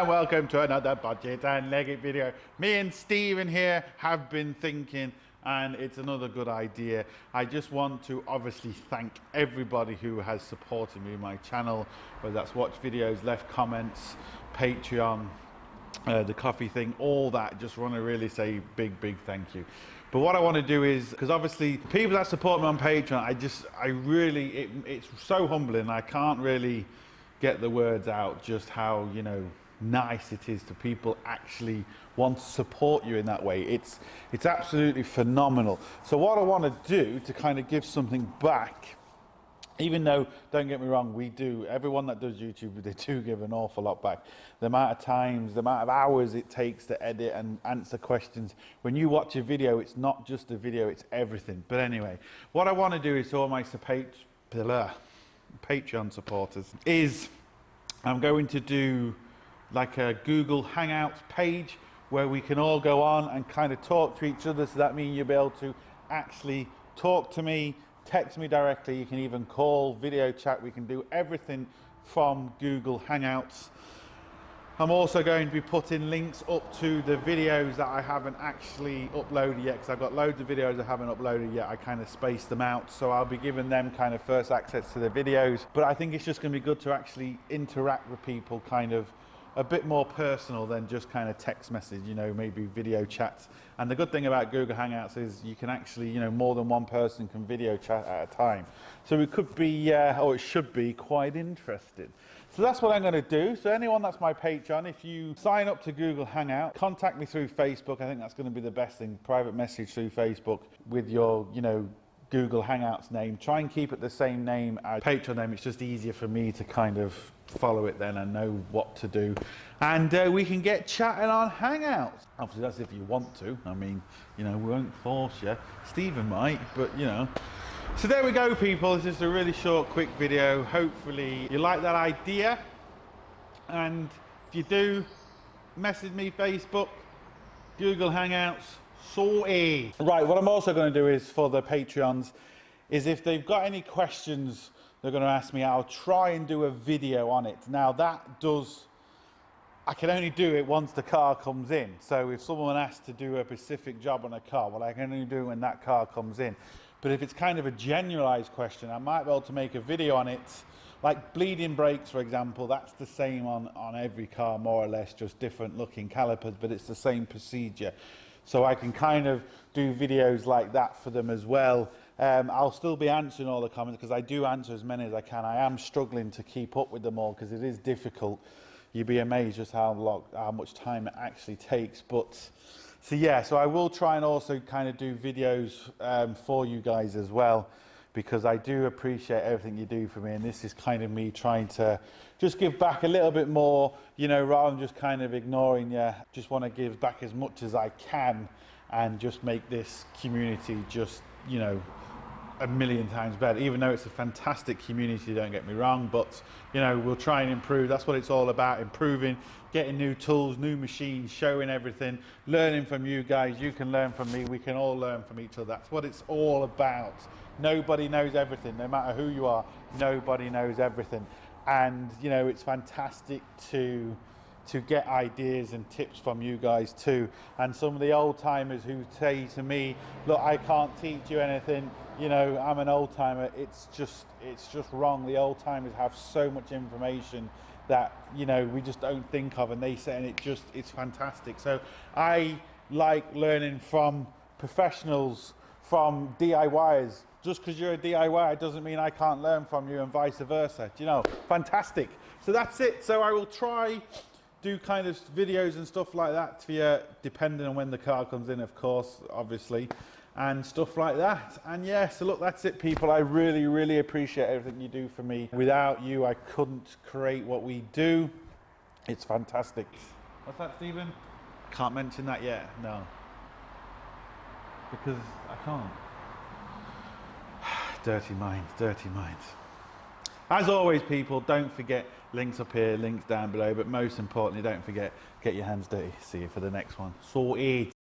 and welcome to another Bodgit and Leggit video. Me and Stephen here have been thinking, and it's another good idea. I just want to obviously thank everybody who has supported me in my channel, whether that's watched videos, left comments, Patreon, the coffee thing, all that. Just want to really say big thank you. But what I want to do is, because obviously people that support me on Patreon, it's so humbling. I can't really get the words out just how, you know, nice it is to people actually want to support you in that way. It's absolutely phenomenal. So what I want to do to kind of give something back, even though, don't get me wrong, we do, everyone that does YouTube, they do give an awful lot back. The amount of times, the amount of hours it takes to edit and answer questions. When you watch a video, it's not just a video, it's everything. But anyway, what I want to do is, to all my Patreon supporters, is I'm going to do like a Google Hangouts page where we can all go on and kind of talk to each other. So that means you'll be able to actually talk to me, text me directly, you can even call, video chat, we can do everything from Google Hangouts. I'm also going to be putting links up to the videos that I haven't actually uploaded yet, because I've got loads of videos I haven't uploaded yet. I kind of spaced them out, so I'll be giving them kind of first access to the videos. But I think it's just going to be good to actually interact with people kind of a bit more personal than just kind of text message, you know, maybe video chats. And the good thing about Google Hangouts is you can actually, you know, more than one person can video chat at a time. So it could be, or it should be, quite interesting. So that's what I'm going to do. So anyone that's my Patreon, if you sign up to Google Hangout, contact me through Facebook. I think that's going to be the best thing. Private message through Facebook with your, you know, Google Hangouts name. Try and keep it the same name as Patreon name. It's just easier for me to kind of follow it then and know what to do. And we can get chatting on Hangouts. Obviously that's if you want to. I mean, you know, we won't force you. Stephen might, but you know. So there we go, people. It's just a really short, quick video. Hopefully you like that idea. And if you do, message me Facebook, Google Hangouts, sorted. Right, what I'm also going to do is, for the Patreons, is if they've got any questions they're going to ask me, I'll try and do a video on it. Now I can only do it once the car comes in. So if someone asks to do a specific job on a car, well, I can only do it when that car comes in. But if it's kind of a generalized question, I might be able to make a video on it. Like bleeding brakes, for example, that's the same on every car, more or less, just different looking calipers, but it's the same procedure. So I can kind of do videos like that for them as well. I'll still be answering all the comments, because I do answer as many as I can. I am struggling to keep up with them all, because it is difficult. You'd be amazed just how much time it actually takes. But so yeah, so I will try and also kind of do videos for you guys as well, because I do appreciate everything you do for me, and this is kind of me trying to just give back a little bit more, you know, rather than just kind of ignoring you. Just want to give back as much as I can and just make this community just, you know, a million times better. Even though it's a fantastic community, don't get me wrong, but you know, we'll try and improve. That's what it's all about, improving, getting new tools, new machines, showing everything, learning from you guys. You can learn from me, we can all learn from each other. That's what it's all about. Nobody knows everything. No matter who you are, nobody knows everything. And you know, it's fantastic to get ideas and tips from you guys too. And some of the old timers who say to me, look, I can't teach you anything, you know, I'm an old timer. It's just wrong. The old timers have so much information that, you know, we just don't think of, and they say, and it's fantastic. So I like learning from professionals, from DIYers. Just because you're a DIY doesn't mean I can't learn from you, and vice versa. Do you know? Fantastic. So that's it. So I will try do kind of videos and stuff like that for you, depending on when the car comes in, of course, obviously, and stuff like that. And yeah, so look, that's it, people. I really appreciate everything you do for me. Without you, I couldn't create what we do. It's fantastic. What's that, Stephen? Can't mention that yet, no, because I can't. Dirty minds, dirty minds. As always, people, don't forget, links up here, links down below, but most importantly, don't forget, get your hands dirty. See you for the next one. Sorted.